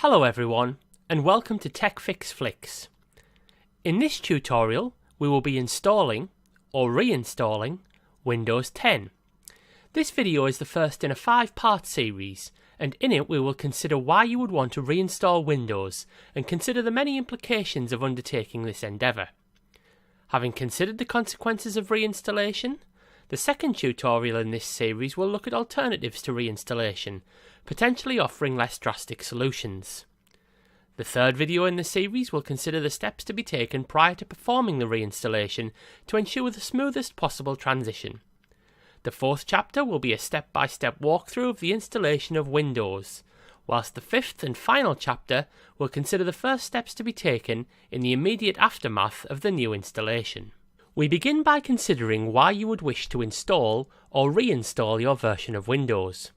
Hello everyone, and welcome to Tech Fix Flicks. In this tutorial, we will be installing, or reinstalling, Windows 10. This video is the first in a 5-part series, and in it we will consider why you would want to reinstall Windows, and consider the many implications of undertaking this endeavour. Having considered the consequences of reinstallation, the second tutorial in this series will look at alternatives to reinstallation, potentially offering less drastic solutions. The third video in the series will consider the steps to be taken prior to performing the reinstallation to ensure the smoothest possible transition. The fourth chapter will be a step-by-step walkthrough of the installation of Windows, whilst the fifth and final chapter will consider the first steps to be taken in the immediate aftermath of the new installation. We begin by considering why you would wish to install or reinstall your version of Windows.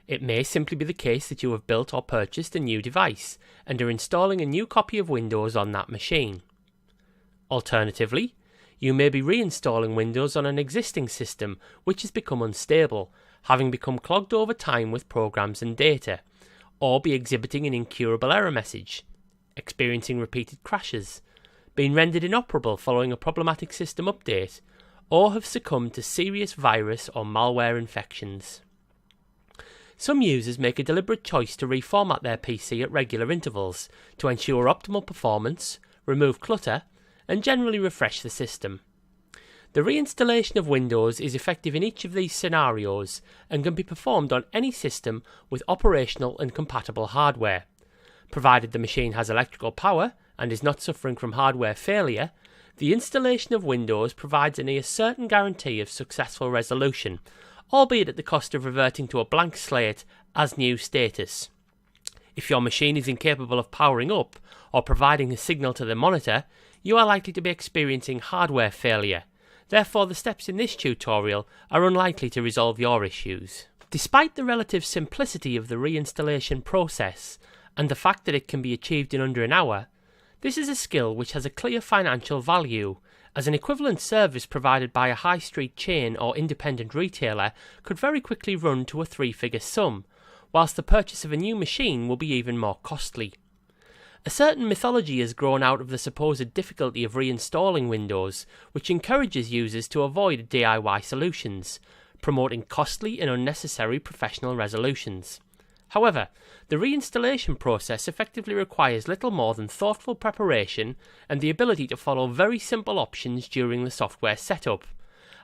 It may simply be the case that you have built or purchased a new device and are installing a new copy of Windows on that machine. Alternatively, you may be reinstalling Windows on an existing system which has become unstable, having become clogged over time with programs and data, or be exhibiting an incurable error message, experiencing repeated crashes, being rendered inoperable following a problematic system update, or have succumbed to serious virus or malware infections. Some users make a deliberate choice to reformat their PC at regular intervals to ensure optimal performance, remove clutter, and generally refresh the system. The reinstallation of Windows is effective in each of these scenarios and can be performed on any system with operational and compatible hardware. Provided the machine has electrical power and is not suffering from hardware failure, the installation of Windows provides a near certain guarantee of successful resolution, albeit at the cost of reverting to a blank slate as new status. If your machine is incapable of powering up or providing a signal to the monitor, you are likely to be experiencing hardware failure. Therefore, the steps in this tutorial are unlikely to resolve your issues. Despite the relative simplicity of the reinstallation process and the fact that it can be achieved in under an hour, this is a skill which has a clear financial value, as an equivalent service provided by a high street chain or independent retailer could very quickly run to a 3-figure sum, whilst the purchase of a new machine will be even more costly. A certain mythology has grown out of the supposed difficulty of reinstalling Windows, which encourages users to avoid DIY solutions, promoting costly and unnecessary professional resolutions. However, the reinstallation process effectively requires little more than thoughtful preparation and the ability to follow very simple options during the software setup.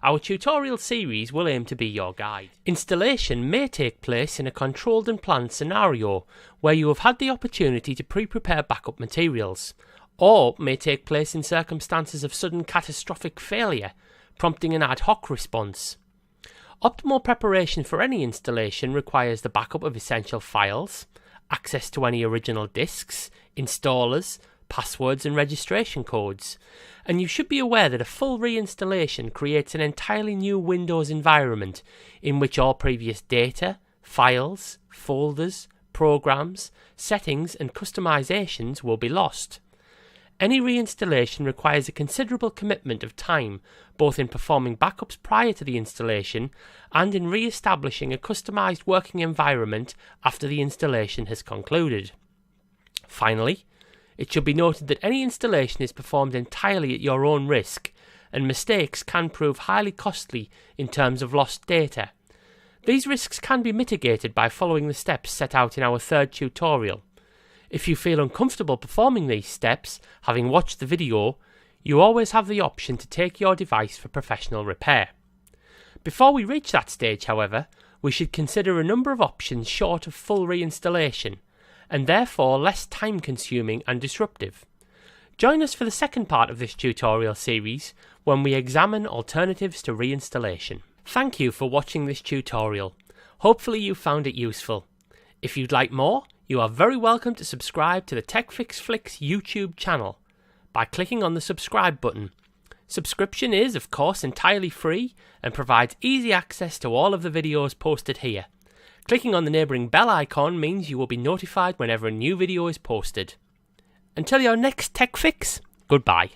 Our tutorial series will aim to be your guide. Installation may take place in a controlled and planned scenario where you have had the opportunity to pre-prepare backup materials, or may take place in circumstances of sudden catastrophic failure, prompting an ad hoc response. Optimal preparation for any installation requires the backup of essential files, access to any original disks, installers, passwords and registration codes, and you should be aware that a full reinstallation creates an entirely new Windows environment in which all previous data, files, folders, programs, settings and customizations will be lost. Any reinstallation requires a considerable commitment of time, both in performing backups prior to the installation and in re-establishing a customized working environment after the installation has concluded. Finally, it should be noted that any installation is performed entirely at your own risk, and mistakes can prove highly costly in terms of lost data. These risks can be mitigated by following the steps set out in our third tutorial. If you feel uncomfortable performing these steps, having watched the video, you always have the option to take your device for professional repair. Before we reach that stage, however, we should consider a number of options short of full reinstallation, and therefore less time-consuming and disruptive. Join us for the second part of this tutorial series when we examine alternatives to reinstallation. Thank you for watching this tutorial. Hopefully you found it useful. If you'd like more, you are very welcome to subscribe to the Tech Fix Flicks YouTube channel by clicking on the subscribe button. Subscription is, of course, entirely free and provides easy access to all of the videos posted here. Clicking on the neighbouring bell icon means you will be notified whenever a new video is posted. Until your next Tech Fix, goodbye.